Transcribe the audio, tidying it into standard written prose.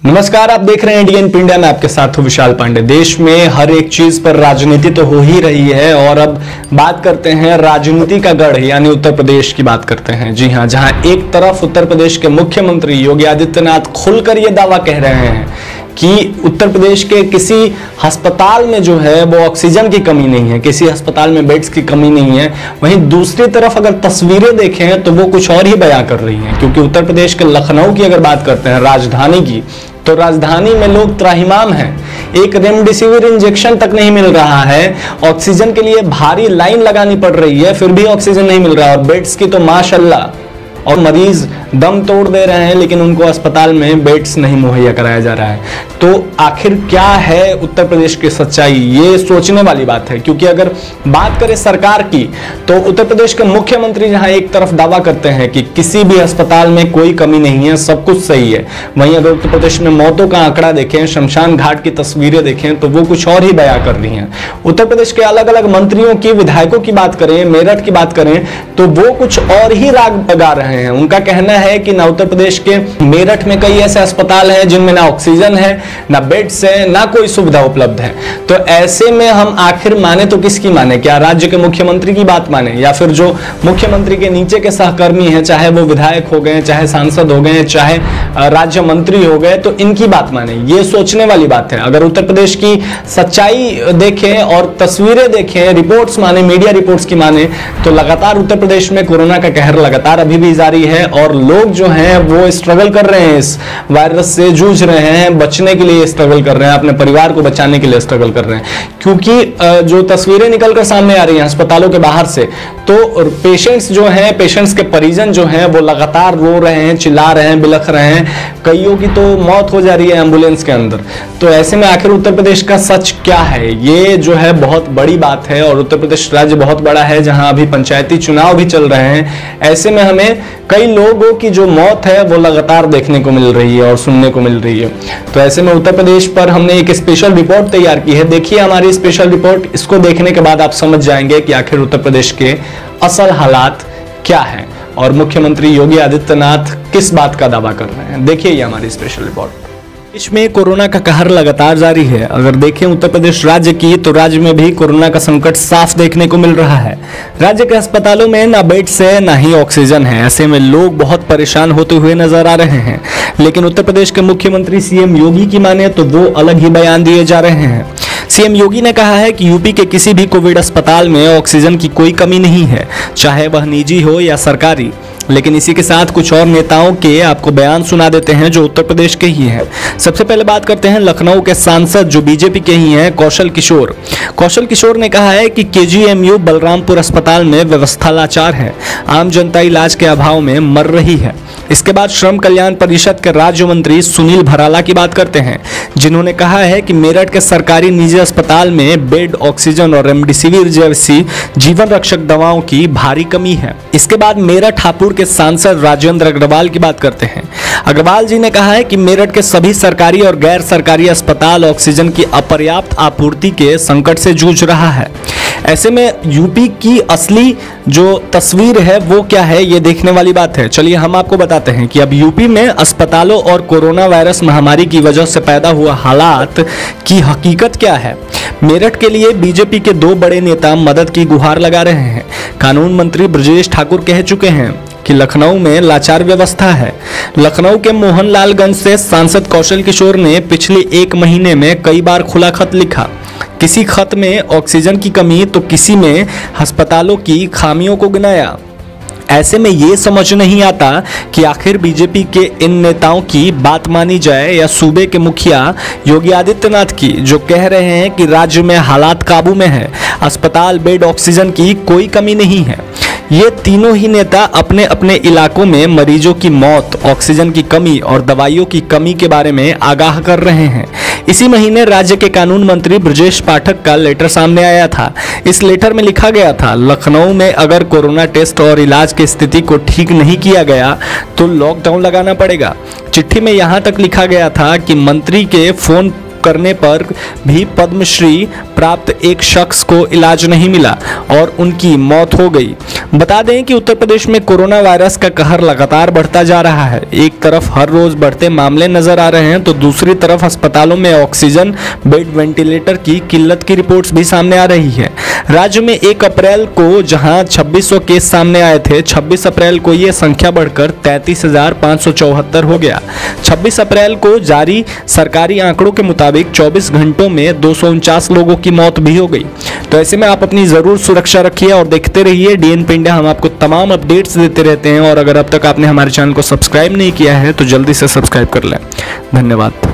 नमस्कार, आप देख रहे हैं इंडियन इंडिया में आपके साथ हूं विशाल पांडे। देश में हर एक चीज पर राजनीति तो हो ही रही है और अब बात करते हैं राजनीति का गढ़ यानी उत्तर प्रदेश की बात करते हैं। जी हां, जहां एक तरफ उत्तर प्रदेश के मुख्यमंत्री योगी आदित्यनाथ खुलकर यह दावा कह रहे हैं कि उत्तर प्रदेश के किसी अस्पताल में जो है वो ऑक्सीजन की कमी नहीं है, किसी अस्पताल में बेड्स की कमी नहीं है। वहीं दूसरी तरफ अगर तस्वीरें देखें तो वो कुछ और ही बयां कर रही हैं, क्योंकि उत्तर प्रदेश के लखनऊ की अगर बात करते हैं, राजधानी की, तो राजधानी में लोग त्राहिमाम हैं। एक रेमडेसिविर इंजेक्शन तक नहीं मिल रहा है, ऑक्सीजन के लिए भारी लाइन लगानी पड़ रही है, फिर भी ऑक्सीजन नहीं मिल रहा है। और बेड्स की तो माशाल्लाह, और मरीज दम तोड़ दे रहे हैं लेकिन उनको अस्पताल में बेड्स नहीं मुहैया कराया जा रहा है। तो आखिर क्या है उत्तर प्रदेश की सच्चाई, ये सोचने वाली बात है। क्योंकि अगर बात करें सरकार की, तो उत्तर प्रदेश के मुख्यमंत्री जहां एक तरफ दावा करते हैं कि किसी भी अस्पताल में कोई कमी नहीं है, सब कुछ सही है, वहीं अगर उत्तर प्रदेश में मौतों का आंकड़ा देखें, शमशान घाट की तस्वीरें देखें, तो वो कुछ और ही बयां कर रही हैं। उत्तर प्रदेश के अलग अलग मंत्रियों की, विधायकों की बात करें, मेरठ की बात करें, तो वो कुछ और ही राग बगा रहे हैं। उनका कहना है कि ना उत्तर प्रदेश के मेरठ में कई ऐसे अस्पताल हैं जिनमें ना ऑक्सीजन है, ना बेड्स है, ना कोई सुविधा उपलब्ध है। तो ऐसे में हम आखिर माने तो किसकी माने? क्या राज्य के मुख्यमंत्री की बात माने, या फिर जो मुख्यमंत्री के नीचे के सहकर्मी हैं, चाहे वो विधायक हो गए, चाहे सांसद हो गए, चाहे राज्य मंत्री हो गए, तो इनकी बात माने? ये सोचने वाली बात है। अगर उत्तर प्रदेश की सच्चाई देखें और तस्वीरें देखें, रिपोर्ट्स माने, मीडिया रिपोर्ट्स की माने, तो लगातार उत्तर प्रदेश में कोरोना का कहर लगातार अभी भी जारी है और लोग जो हैं वो स्ट्रगल कर रहे हैं, इस वायरस से जूझ रहे हैं, बचने के लिए स्ट्रगल कर रहे हैं, अपने परिवार को बचाने के लिए स्ट्रगल कर रहे हैं। क्योंकि जो तस्वीरें निकलकर सामने आ रही हैं अस्पतालों के बाहर से, तो पेशेंट्स जो हैं, पेशेंट्स के परिजन जो हैं, वो लगातार रो रहे हैं, चिल्ला रहे हैं, बिलख रहे हैं। कईयों की तो मौत हो जा रही है एम्बुलेंस के अंदर। तो ऐसे में आखिर उत्तर प्रदेश का सच क्या है, ये जो है बहुत बड़ी बात है। और उत्तर प्रदेश राज्य बहुत बड़ा है, जहां अभी पंचायती चुनाव भी चल रहे हैं। ऐसे में हमें कई लोगों की जो मौत है वो लगातार देखने को मिल रही है और सुनने को मिल रही है। तो ऐसे में उत्तर प्रदेश पर हमने एक स्पेशल रिपोर्ट तैयार की है। देखिए हमारी स्पेशल रिपोर्ट, इसको देखने के बाद आप समझ जाएंगे कि आखिर उत्तर प्रदेश के असल हालात क्या हैं और मुख्यमंत्री योगी आदित्यनाथ किस बात का दावा कर रहे हैं। देखिए ये हमारी स्पेशल रिपोर्ट। देश में कोरोना का कहर लगातार जारी है। अगर देखें उत्तर प्रदेश राज्य की, तो राज्य में भी कोरोना का संकट साफ देखने को मिल रहा है। राज्य के अस्पतालों में ना बेड्स है, ना ही ऑक्सीजन है। ऐसे में लोग बहुत परेशान होते हुए नजर आ रहे हैं। लेकिन उत्तर प्रदेश के मुख्यमंत्री सीएम योगी की माने तो वो अलग ही बयान दिए जा रहे हैं। सीएम योगी ने कहा है कि यूपी के किसी भी कोविड अस्पताल में ऑक्सीजन की कोई कमी नहीं है, चाहे वह निजी हो या सरकारी। लेकिन इसी के साथ कुछ और नेताओं के आपको बयान सुना देते हैं जो उत्तर प्रदेश के ही हैं। सबसे पहले बात करते हैं लखनऊ के सांसद जो बीजेपी के ही हैं, कौशल किशोर। कौशल किशोर ने कहा है कि केजीएमयू बलरामपुर अस्पताल में व्यवस्था लाचार है, आम जनता इलाज के अभाव में मर रही है। इसके बाद श्रम कल्याण परिषद के राज्य मंत्री सुनील भराला की बात करते हैं, जिन्होंने कहा है कि मेरठ के सरकारी निजी अस्पताल में बेड, ऑक्सीजन और रेमडेसिविर जैसी जीवन रक्षक दवाओं की भारी कमी है। इसके बाद मेरठ हापुड़ के सांसद राजेंद्र अग्रवाल की बात करते हैं। अग्रवाल जी ने कहा है कि मेरठ के सभी सरकारी और गैर सरकारी अस्पताल ऑक्सीजन की अपर्याप्त आपूर्ति के संकट से जूझ रहा है। ऐसे में यूपी की असली जो तस्वीर है वो क्या है, ये देखने वाली बात है। चलिए हम आपको बताते हैं कि अब यूपी में अस्पतालों और कोरोना वायरस महामारी की वजह से पैदा हुआ हालात की हकीकत क्या है। मेरठ के लिए बीजेपी के दो बड़े नेता मदद की गुहार लगा रहे हैं। कानून मंत्री ब्रजेश ठाकुर कह चुके हैं कि लखनऊ में लाचार व्यवस्था है। लखनऊ के मोहनलालगंज से सांसद कौशल किशोर ने पिछले एक महीने में कई बार खुला खत लिखा। किसी खत में ऑक्सीजन की कमी तो किसी में अस्पतालों की खामियों को गिनाया। ऐसे में ये समझ नहीं आता कि आखिर बीजेपी के इन नेताओं की बात मानी जाए या सूबे के मुखिया योगी आदित्यनाथ की, जो कह रहे हैं कि राज्य में हालात काबू में है, अस्पताल, बेड, ऑक्सीजन की कोई कमी नहीं है। ये तीनों ही नेता अपने अपने इलाकों में मरीजों की मौत, ऑक्सीजन की कमी और दवाइयों की कमी के बारे में आगाह कर रहे हैं। इसी महीने राज्य के कानून मंत्री ब्रजेश पाठक का लेटर सामने आया था। इस लेटर में लिखा गया था, लखनऊ में अगर कोरोना टेस्ट और इलाज की स्थिति को ठीक नहीं किया गया तो लॉकडाउन लगाना पड़ेगा। चिट्ठी में यहाँ तक लिखा गया था कि मंत्री के फोन करने पर भी पद्मश्री प्राप्त एक शख्स को इलाज नहीं मिला और उनकी मौत हो गई। बता दें कि उत्तर प्रदेश में कोरोना वायरस का कहर लगातार बढ़ता जा रहा है। एक तरफ हर रोज बढ़ते मामले नजर आ रहे हैं तो दूसरी तरफ अस्पतालों में ऑक्सीजन, बेड, वेंटिलेटर की किल्लत की रिपोर्ट्स भी सामने आ रही है। राज्य में 1 अप्रैल को जहां 2600 केस सामने आए थे, 26 अप्रैल को ये संख्या बढ़कर 33,574 हो गया। 26 अप्रैल को जारी सरकारी आंकड़ों के मुताबिक 24 घंटों में 249 लोगों की मौत भी हो गई। तो ऐसे में आप अपनी जरूर सुरक्षा रखिए और देखते रहिए DNP इंडिया। हम आपको तमाम अपडेट्स देते रहते हैं और अगर अब तक आपने हमारे चैनल को सब्सक्राइब नहीं किया है तो जल्दी से सब्सक्राइब कर लें। धन्यवाद।